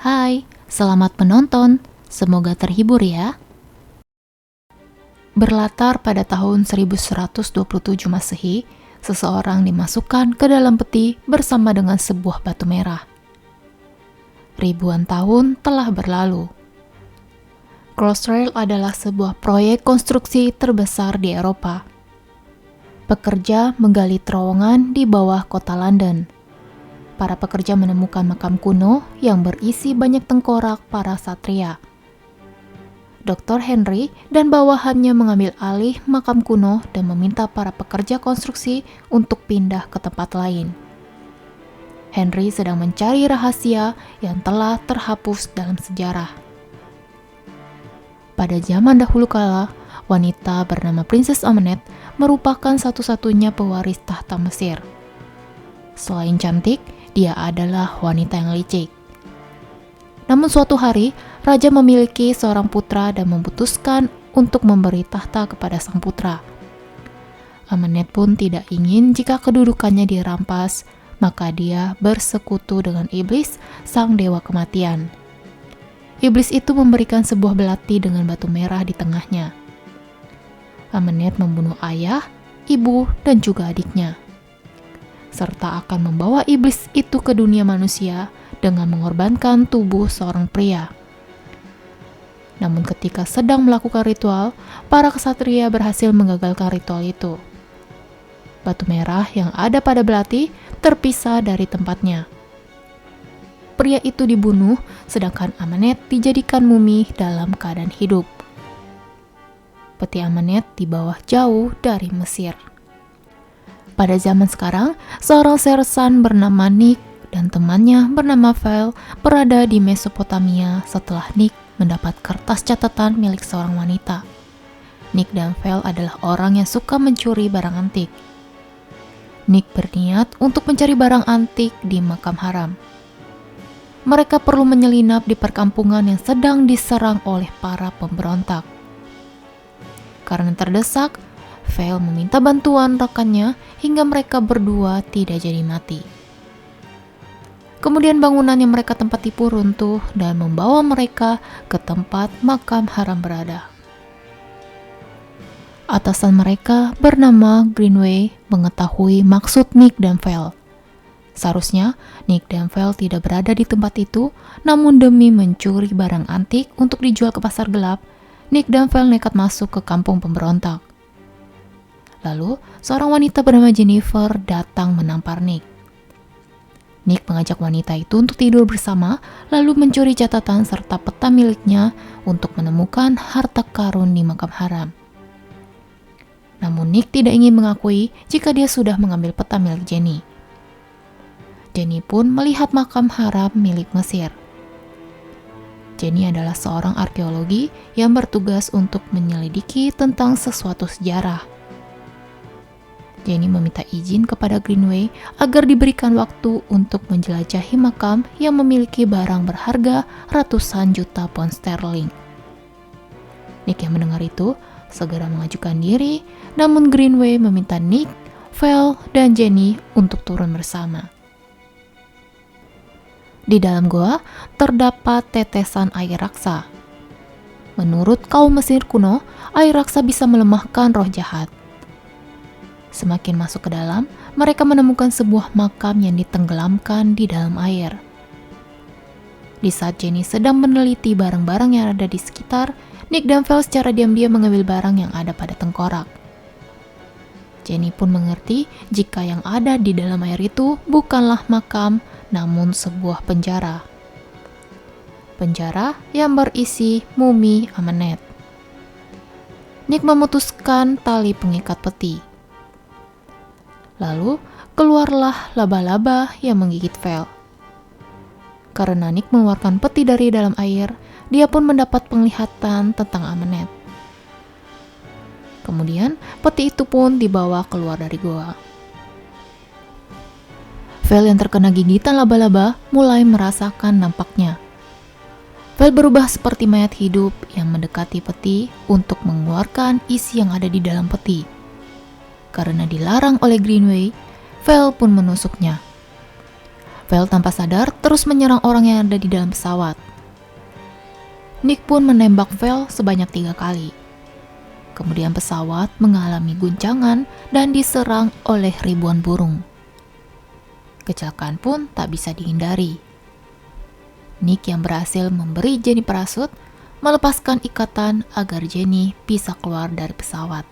Hai, selamat menonton. Semoga terhibur ya. Berlatar pada tahun 1127 Masehi, seseorang dimasukkan ke dalam peti bersama dengan sebuah batu merah. Ribuan tahun telah berlalu. Crossrail adalah sebuah proyek konstruksi terbesar di Eropa. Pekerja menggali terowongan di bawah kota London. Para pekerja menemukan makam kuno yang berisi banyak tengkorak para satria. Dr. Henry dan bawahannya mengambil alih makam kuno dan meminta para pekerja konstruksi untuk pindah ke tempat lain. Henry sedang mencari rahasia yang telah terhapus dalam sejarah. Pada zaman dahulu kala, wanita bernama Princess Amenet merupakan satu-satunya pewaris tahta Mesir. Selain cantik, dia adalah wanita yang licik. Namun suatu hari, raja memiliki seorang putra dan memutuskan untuk memberi tahta kepada sang putra. Amenet pun tidak ingin jika kedudukannya dirampas, maka dia bersekutu dengan iblis, sang dewa kematian. Iblis itu memberikan sebuah belati dengan batu merah di tengahnya. Amenet membunuh ayah, ibu, dan juga adiknya, serta akan membawa iblis itu ke dunia manusia dengan mengorbankan tubuh seorang pria. Namun ketika sedang melakukan ritual, para kesatria berhasil menggagalkan ritual itu. Batu merah yang ada pada belati terpisah dari tempatnya. Pria itu dibunuh, sedangkan Amenet dijadikan mumi dalam keadaan hidup. Peti Amenet di bawah jauh dari Mesir. Pada zaman sekarang, seorang sersan bernama Nick dan temannya bernama Vel berada di Mesopotamia setelah Nick mendapat kertas catatan milik seorang wanita. Nick dan Vel adalah orang yang suka mencuri barang antik. Nick berniat untuk mencari barang antik di makam haram. Mereka perlu menyelinap di perkampungan yang sedang diserang oleh para pemberontak. Karena terdesak, Vel meminta bantuan rekannya hingga mereka berdua tidak jadi mati. Kemudian bangunan yang mereka tempati pun runtuh dan membawa mereka ke tempat makam haram berada. Atasan mereka bernama Greenway mengetahui maksud Nick dan Vel. Seharusnya Nick dan Vel tidak berada di tempat itu, namun demi mencuri barang antik untuk dijual ke pasar gelap, Nick dan Vel nekat masuk ke kampung pemberontak. Lalu, seorang wanita bernama Jennifer datang menampar Nick. Nick mengajak wanita itu untuk tidur bersama, lalu mencuri catatan serta peta miliknya untuk menemukan harta karun di makam haram. Namun Nick tidak ingin mengakui jika dia sudah mengambil peta milik Jenny. Jenny pun melihat makam haram milik Mesir. Jenny adalah seorang arkeologi yang bertugas untuk menyelidiki tentang sesuatu sejarah. Jenny meminta izin kepada Greenway agar diberikan waktu untuk menjelajahi makam yang memiliki barang berharga ratusan juta pound sterling. Nick yang mendengar itu segera mengajukan diri, namun Greenway meminta Nick, Vel, dan Jenny untuk turun bersama. Di dalam goa terdapat tetesan air raksa. Menurut kaum Mesir kuno, air raksa bisa melemahkan roh jahat. Semakin masuk ke dalam, mereka menemukan sebuah makam yang ditenggelamkan di dalam air. Di saat Jenny sedang meneliti barang-barang yang ada di sekitar, Nick dan Vel secara diam-diam mengambil barang yang ada pada tengkorak. Jenny pun mengerti jika yang ada di dalam air itu bukanlah makam, namun sebuah penjara. Penjara yang berisi mumi Amenet. Nick memutuskan tali pengikat peti. Lalu keluarlah laba-laba yang menggigit Vel. Karena Nick mengeluarkan peti dari dalam air, dia pun mendapat penglihatan tentang Amenet. Kemudian peti itu pun dibawa keluar dari goa. Vel yang terkena gigitan laba-laba mulai merasakan dampaknya. Vel berubah seperti mayat hidup yang mendekati peti untuk mengeluarkan isi yang ada di dalam peti. Karena dilarang oleh Greenway, Vel pun menusuknya. Val tanpa sadar terus menyerang orang yang ada di dalam pesawat. Nick pun menembak Val sebanyak 3 kali. Kemudian pesawat mengalami guncangan dan diserang oleh ribuan burung. Kecelakaan pun tak bisa dihindari. Nick yang berhasil memberi Jenny parasut melepaskan ikatan agar Jenny bisa keluar dari pesawat.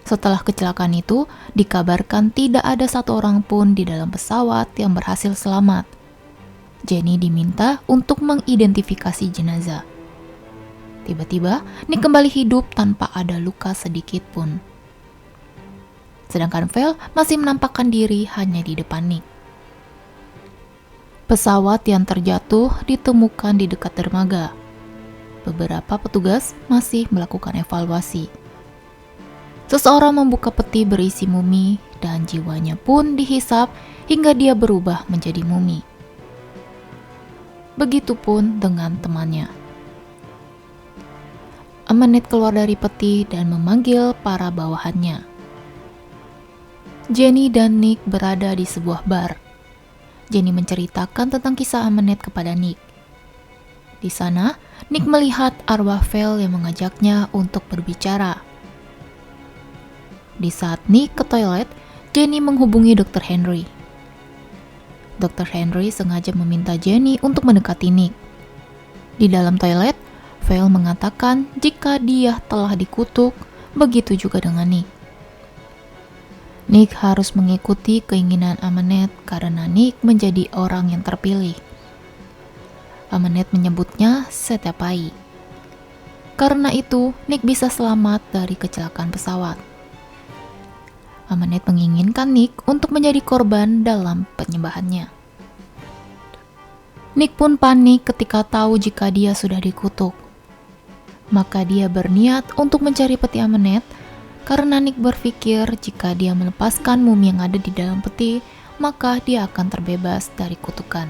Setelah kecelakaan itu, dikabarkan tidak ada satu orang pun di dalam pesawat yang berhasil selamat. Jenny diminta untuk mengidentifikasi jenazah. Tiba-tiba, Nick kembali hidup tanpa ada luka sedikit pun. Sedangkan Val masih menampakkan diri hanya di depan Nick. Pesawat yang terjatuh ditemukan di dekat dermaga. Beberapa petugas masih melakukan evaluasi. Seseorang membuka peti berisi mumi dan jiwanya pun dihisap hingga dia berubah menjadi mumi. Begitupun dengan temannya. Amanet keluar dari peti dan memanggil para bawahannya. Jenny dan Nick berada di sebuah bar. Jenny menceritakan tentang kisah Amanet kepada Nick. Di sana, Nick melihat arwah Val yang mengajaknya untuk berbicara. Di saat Nick ke toilet, Jenny menghubungi Dr. Henry. Dr. Henry sengaja meminta Jenny untuk mendekati Nick. Di dalam toilet, Val mengatakan jika dia telah dikutuk, begitu juga dengan Nick. Nick harus mengikuti keinginan Amanet karena Nick menjadi orang yang terpilih. Amanet menyebutnya Setepai. Karena itu, Nick bisa selamat dari kecelakaan pesawat. Amanet menginginkan Nick untuk menjadi korban dalam penyembahannya. Nick pun panik ketika tahu jika dia sudah dikutuk. Maka dia berniat untuk mencari peti Amanet karena Nick berpikir jika dia melepaskan mumi yang ada di dalam peti, maka dia akan terbebas dari kutukan.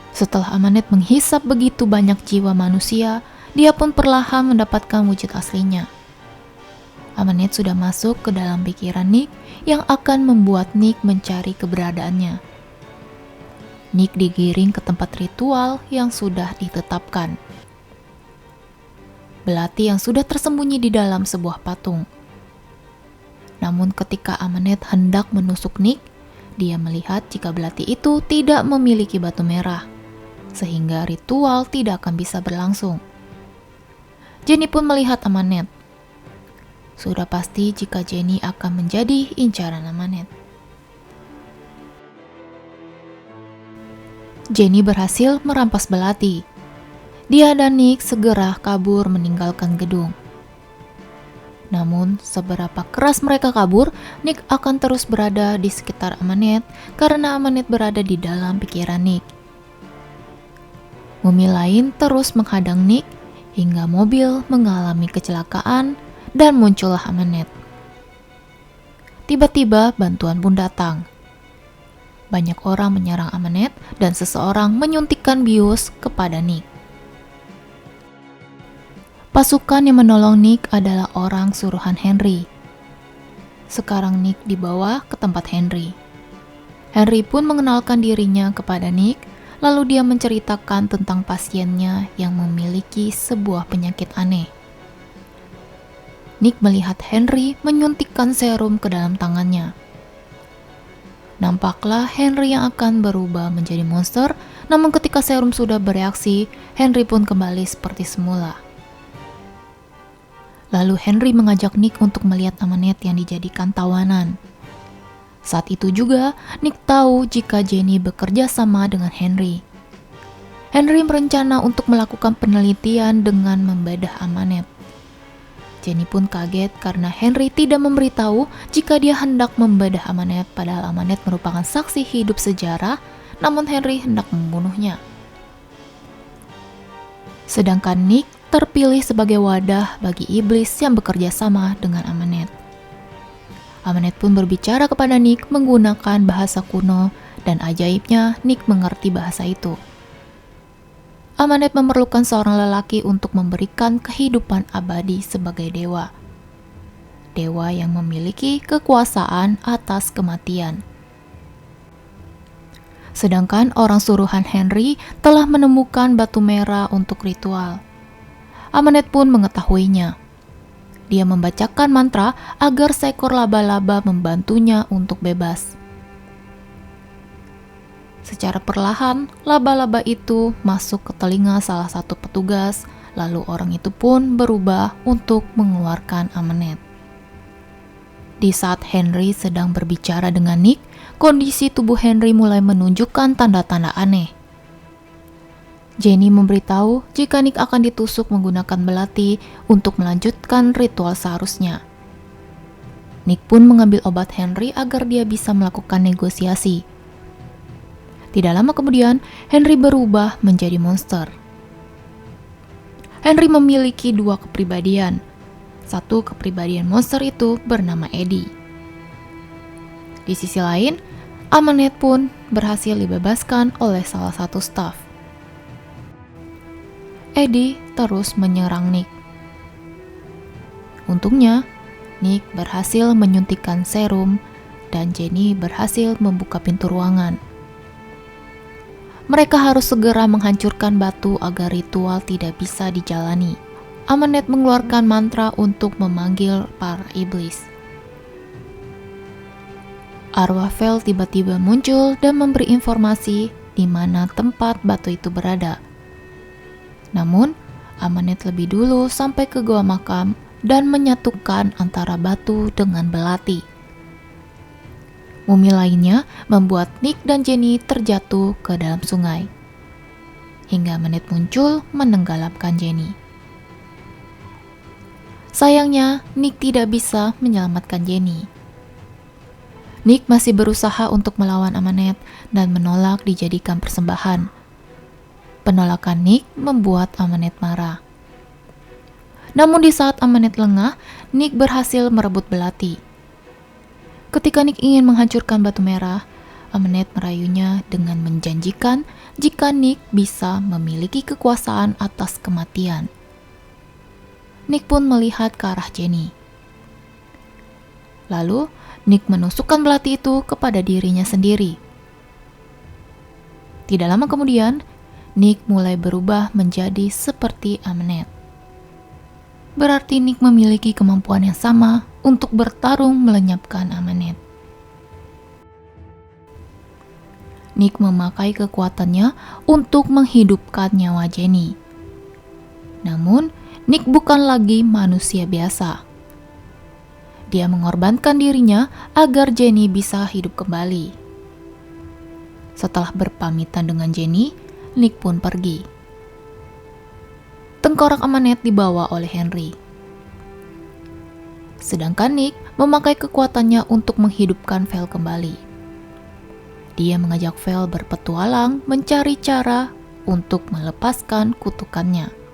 Setelah Amanet menghisap begitu banyak jiwa manusia, dia pun perlahan mendapatkan wujud aslinya. Amanet sudah masuk ke dalam pikiran Nick yang akan membuat Nick mencari keberadaannya. Nick digiring ke tempat ritual yang sudah ditetapkan. Belati yang sudah tersembunyi di dalam sebuah patung. Namun ketika Amanet hendak menusuk Nick, dia melihat jika belati itu tidak memiliki batu merah, sehingga ritual tidak akan bisa berlangsung. Jenny pun melihat Amanet. Sudah pasti jika Jenny akan menjadi incaran Amanet. Jenny berhasil merampas belati. Dia dan Nick segera kabur meninggalkan gedung. Namun, seberapa keras mereka kabur, Nick akan terus berada di sekitar Amanet karena Amanet berada di dalam pikiran Nick. Mumi lain terus menghadang Nick hingga mobil mengalami kecelakaan dan muncullah Amanet. Tiba-tiba bantuan pun datang. Banyak orang menyerang Amanet dan seseorang menyuntikkan bius kepada Nick. Pasukan yang menolong Nick adalah orang suruhan Henry. Sekarang Nick dibawa ke tempat Henry. Henry pun mengenalkan dirinya kepada Nick, lalu dia menceritakan tentang pasiennya yang memiliki sebuah penyakit aneh. Nick melihat Henry menyuntikkan serum ke dalam tangannya. Nampaklah Henry yang akan berubah menjadi monster, namun ketika serum sudah bereaksi, Henry pun kembali seperti semula. Lalu Henry mengajak Nick untuk melihat Amanet yang dijadikan tawanan. Saat itu juga, Nick tahu jika Jenny bekerja sama dengan Henry. Henry berencana untuk melakukan penelitian dengan membedah Amanet. Jenny pun kaget karena Henry tidak memberitahu jika dia hendak membedah Amanet, padahal Amanet merupakan saksi hidup sejarah, namun Henry hendak membunuhnya. Sedangkan Nick terpilih sebagai wadah bagi iblis yang bekerja sama dengan Amanet. Amanet pun berbicara kepada Nick menggunakan bahasa kuno dan ajaibnya Nick mengerti bahasa itu. Amanet memerlukan seorang lelaki untuk memberikan kehidupan abadi sebagai dewa. dewa yang memiliki kekuasaan atas kematian. Sedangkan orang suruhan Henry telah menemukan batu merah untuk ritual. Amanet pun mengetahuinya. Dia membacakan mantra agar seekor laba-laba membantunya untuk bebas. Secara perlahan, laba-laba itu masuk ke telinga salah satu petugas, lalu orang itu pun berubah untuk mengeluarkan Amanet. Di saat Henry sedang berbicara dengan Nick, kondisi tubuh Henry mulai menunjukkan tanda-tanda aneh. Jenny memberitahu jika Nick akan ditusuk menggunakan belati untuk melanjutkan ritual seharusnya. Nick pun mengambil obat Henry agar dia bisa melakukan negosiasi. Tidak lama kemudian, Henry berubah menjadi monster. Henry memiliki dua kepribadian. Satu kepribadian monster itu bernama Eddie. Di sisi lain, Amanet pun berhasil dibebaskan oleh salah satu staf. Eddie terus menyerang Nick. Untungnya, Nick berhasil menyuntikkan serum dan Jenny berhasil membuka pintu ruangan. Mereka harus segera menghancurkan batu agar ritual tidak bisa dijalani. Amanet mengeluarkan mantra untuk memanggil para iblis. Arwah Vel tiba-tiba muncul dan memberi informasi di mana tempat batu itu berada. Namun, Amanet lebih dulu sampai ke gua makam dan menyatukan antara batu dengan belati. Mumi lainnya membuat Nick dan Jenny terjatuh ke dalam sungai. Hingga Amanet muncul menenggelamkan Jenny. Sayangnya, Nick tidak bisa menyelamatkan Jenny. Nick masih berusaha untuk melawan Amanet dan menolak dijadikan persembahan. Penolakan Nick membuat Amanet marah. Namun di saat Amanet lengah, Nick berhasil merebut belati. Ketika Nick ingin menghancurkan batu merah, Amanet merayunya dengan menjanjikan jika Nick bisa memiliki kekuasaan atas kematian. Nick pun melihat ke arah Jenny. Lalu, Nick menusukkan belati itu kepada dirinya sendiri. Tidak lama kemudian, Nick mulai berubah menjadi seperti Amanet. Berarti Nick memiliki kemampuan yang sama untuk bertarung melenyapkan Amanet. Nick memakai kekuatannya untuk menghidupkan nyawa Jenny. Namun, Nick bukan lagi manusia biasa. Dia mengorbankan dirinya agar Jenny bisa hidup kembali. Setelah berpamitan dengan Jenny, Nick pun pergi. Tengkorak Amanet dibawa oleh Henry. Sedangkan Nick memakai kekuatannya untuk menghidupkan Vel kembali. Dia mengajak Vel berpetualang mencari cara untuk melepaskan kutukannya.